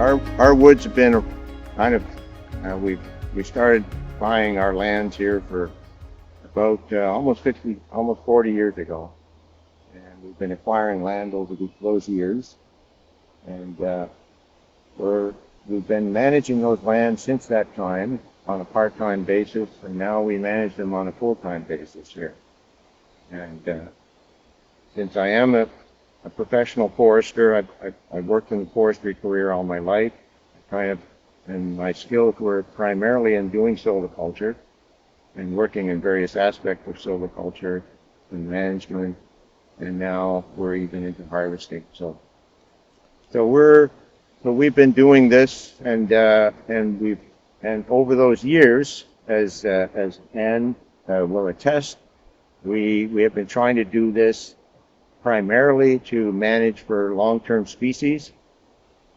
our woods have been kind of we started buying our lands here for about almost 40 years ago, and we've been acquiring land over those years, and we've been managing those lands since that time on a part-time basis, and now we manage them on a full-time basis here. And since I am a professional forester, I've worked in the forestry career all my life. And my skills were primarily in doing silviculture and working in various aspects of silviculture and management, and now we're even into harvesting. So we've been doing this, and over those years, as Anne will attest, we have been trying to do this primarily to manage for long-term species.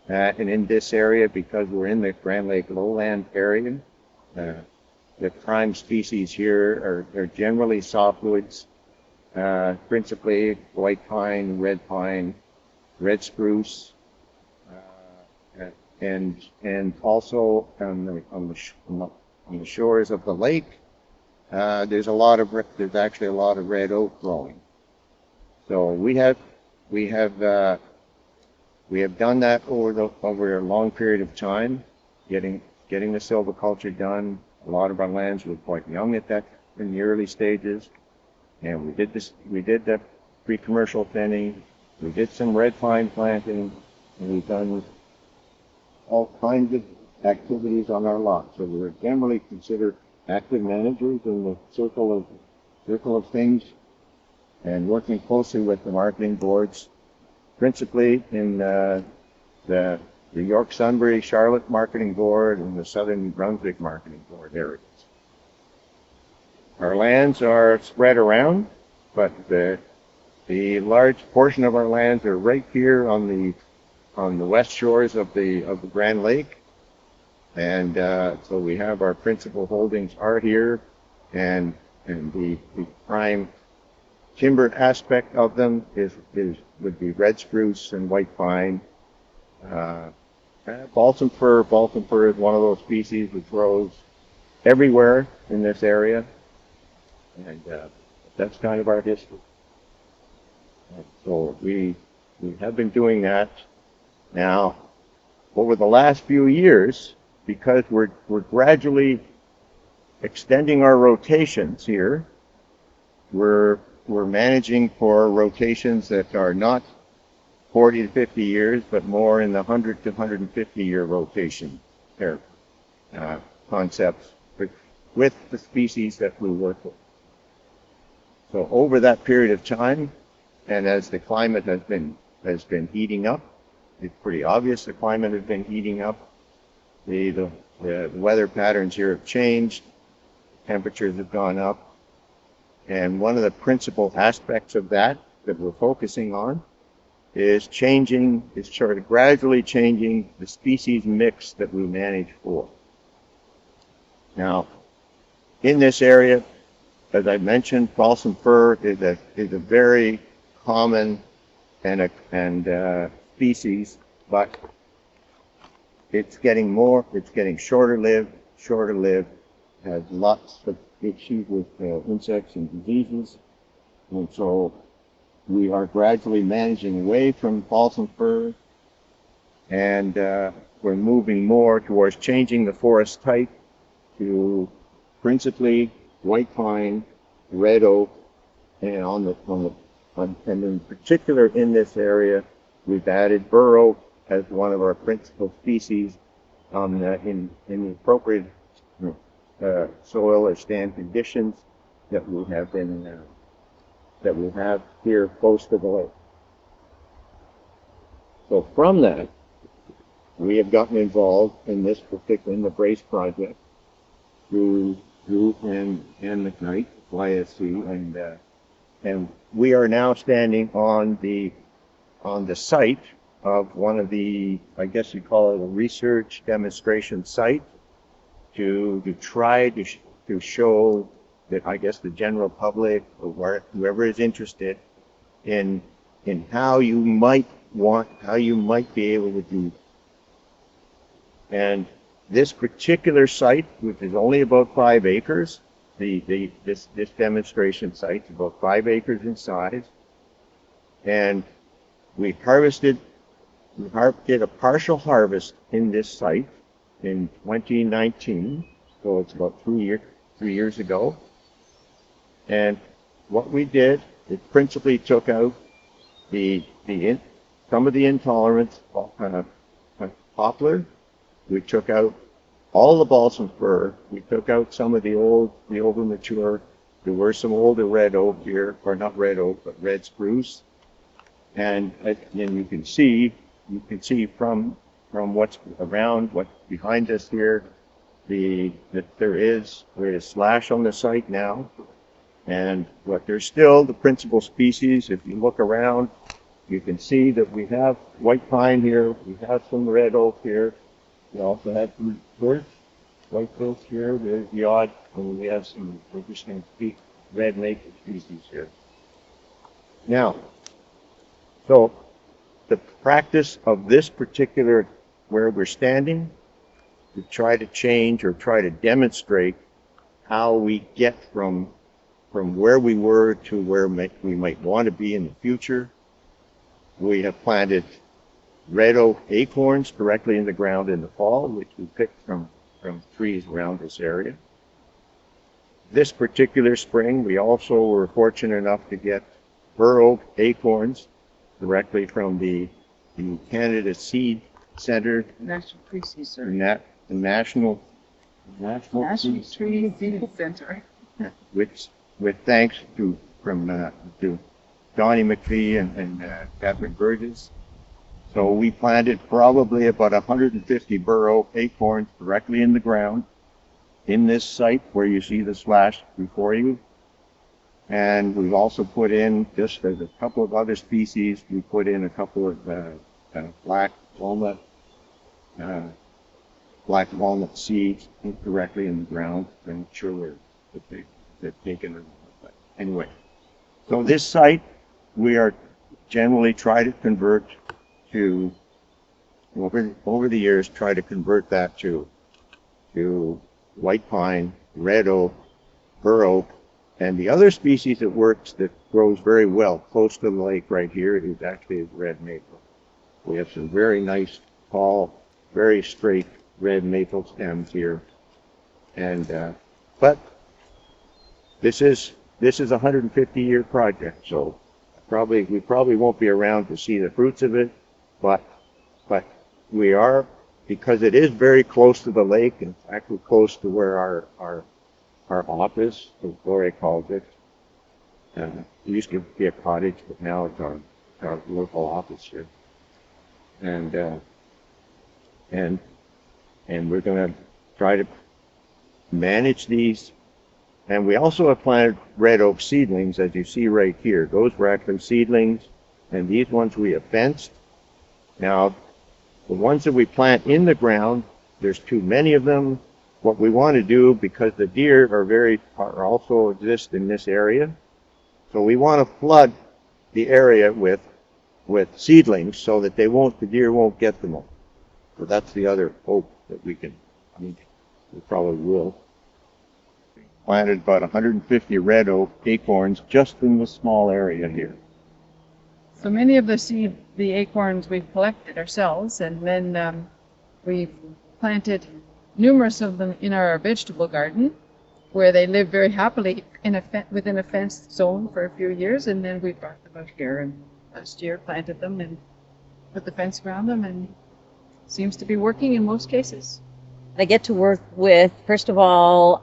And in this area, because we're in the Grand Lake lowland area, the prime species here are generally softwoods, principally white pine, red spruce, and also on the shores of the lake, there's actually a lot of red oak growing. So we have done that over a long period of time, getting the silviculture done. A lot of our lands were quite young in the early stages, and we did the pre-commercial thinning, we did some red pine planting, and we've done all kinds of activities on our lot. So we're generally considered active managers in the circle of things, and working closely with the marketing boards, principally in the York Sunbury Charlotte Marketing Board and the Southern Brunswick Marketing Board areas. Our lands are spread around, but the large portion of our lands are right here on the west shores of the Grand Lake, and so we have our principal holdings are here, and the prime timber aspect of them would be red spruce and white pine. Balsam fir is one of those species which grows everywhere in this area, and that's kind of our history. And so we have been doing that now over the last few years, because we're gradually extending our rotations here. We're managing for rotations that are not 40 to 50 years, but more in the 100 to 150 year rotation concepts with the species that we work with. So over that period of time, and as the climate has been heating up, it's pretty obvious the climate has been heating up. The weather patterns here have changed, temperatures have gone up. And one of the principal aspects of that we're focusing on is sort of gradually changing the species mix that we manage for. Now, in this area, as I mentioned, balsam fir is a very common species, but it's getting shorter lived, has lots of issues with insects and diseases, and so we are gradually managing away from balsam fir, and we're moving more towards changing the forest type to principally white pine, red oak, and and in particular in this area, we've added bur oak as one of our principal species in the appropriate soil or stand conditions that we have here close to the lake. So from that, we have gotten involved in the Brace project through Anne McKnight, YSC, and we are now standing on the site of one of the, I guess you call it a research demonstration site, to try to show that, I guess, the general public or whoever is interested in how you might be able to And this particular site, which is only about 5 acres, this demonstration site is about 5 acres in size, and we did a partial harvest in this site in 2019, so it's about 3 years ago. And what we did, it principally took out some of the intolerant poplar. We took out all the balsam fir. We took out some of the older mature. There were some older red oak here, or not red oak, but red spruce. And you can see from what's around, what's behind us here, that there is slash on the site now. And there's still the principal species. If you look around, you can see that we have white pine here, we have some red oak here, we also have some birch, white birch here, there's the odd, and we have some interesting red maple species here. Now, so the practice of this particular, where we're standing, to try to change or try to demonstrate how we get from where we were to where we might want to be in the future. We have planted red oak acorns directly in the ground in the fall, which we picked from trees around this area. This particular spring, we also were fortunate enough to get bur oak acorns directly from the Canada Seed Center. National Tree Seed Center. The National Tree Seed Center. With thanks to Donnie McPhee and Catherine Burgess. So we planted probably about 150 bur oak acorns directly in the ground in this site where you see the slash before you. And we've also put in, just as a couple of other species, we put in a couple of black walnut seeds directly in the ground to make sure that they've taken them. But anyway, so this site we are generally try to convert to, over the years, try to convert that to white pine, red oak, bur oak, and the other species that works, that grows very well close to the lake right here, is actually red maple. We have some very nice, tall, very straight red maple stems here, and but this is a 150-year project, so we probably won't be around to see the fruits of it, but we are, because it is very close to the lake, in fact we're close to where our office, as Gloria calls it. It used to be a cottage, but now it's our local office here. And we're going to try to manage these. And we also have planted red oak seedlings, as you see right here. Those were actually seedlings, and these ones we have fenced. Now, the ones that we plant in the ground, there's too many of them. What we want to do, because the deer are also exist in this area, so we want to flood the area with seedlings so that the deer won't get them all. So that's the other hope that we probably will. Planted about 150 red oak acorns just in this small area here. So many of the acorns we've collected ourselves, and then we've planted numerous of them in our vegetable garden, where they live very happily within a fenced zone for a few years, and then we brought them out here, and last year planted them and put the fence around them, and seems to be working in most cases. I get to work with, first of all,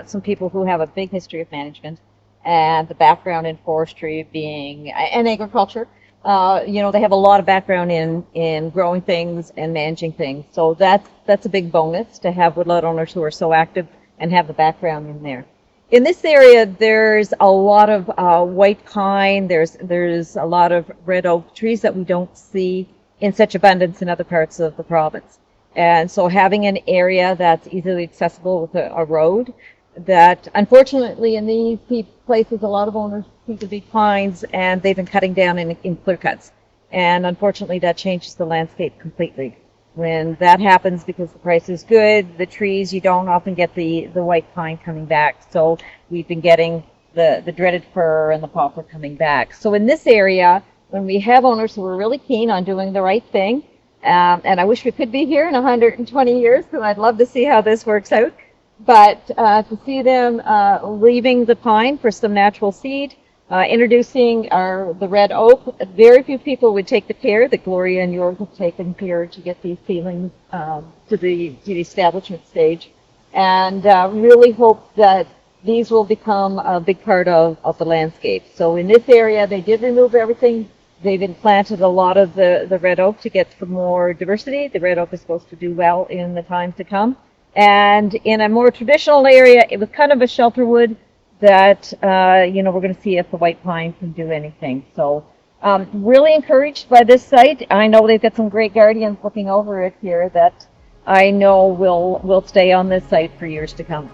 some people who have a big history of management and the background in forestry and agriculture. They have a lot of background in growing things and managing things. So that's a big bonus to have woodlot owners who are so active and have the background in there. In this area, there's a lot of white pine. There's a lot of red oak trees that we don't see in such abundance in other parts of the province. And so having an area that's easily accessible with a road, that unfortunately in these places a lot of owners seem to be pines, and they've been cutting down in clear cuts. And unfortunately that changes the landscape completely. When that happens, because the price is good, the trees, you don't often get the white pine coming back. So we've been getting the dreaded fir and the poplar coming back. So in this area, when we have owners who are really keen on doing the right thing, and I wish we could be here in 120 years, because I'd love to see how this works out. But to see them leaving the pine for some natural seed, introducing the red oak, very few people would take the care that Gloria and Jorg have taken care to get these seedlings to the establishment stage, and really hope that these will become a big part of the landscape. So in this area, they did remove everything. They've implanted a lot of the red oak to get some more diversity. The red oak is supposed to do well in the time to come. And in a more traditional area, it was kind of a shelter wood that, we're going to see if the white pine can do anything. So really encouraged by this site. I know they've got some great guardians looking over it here that I know will stay on this site for years to come.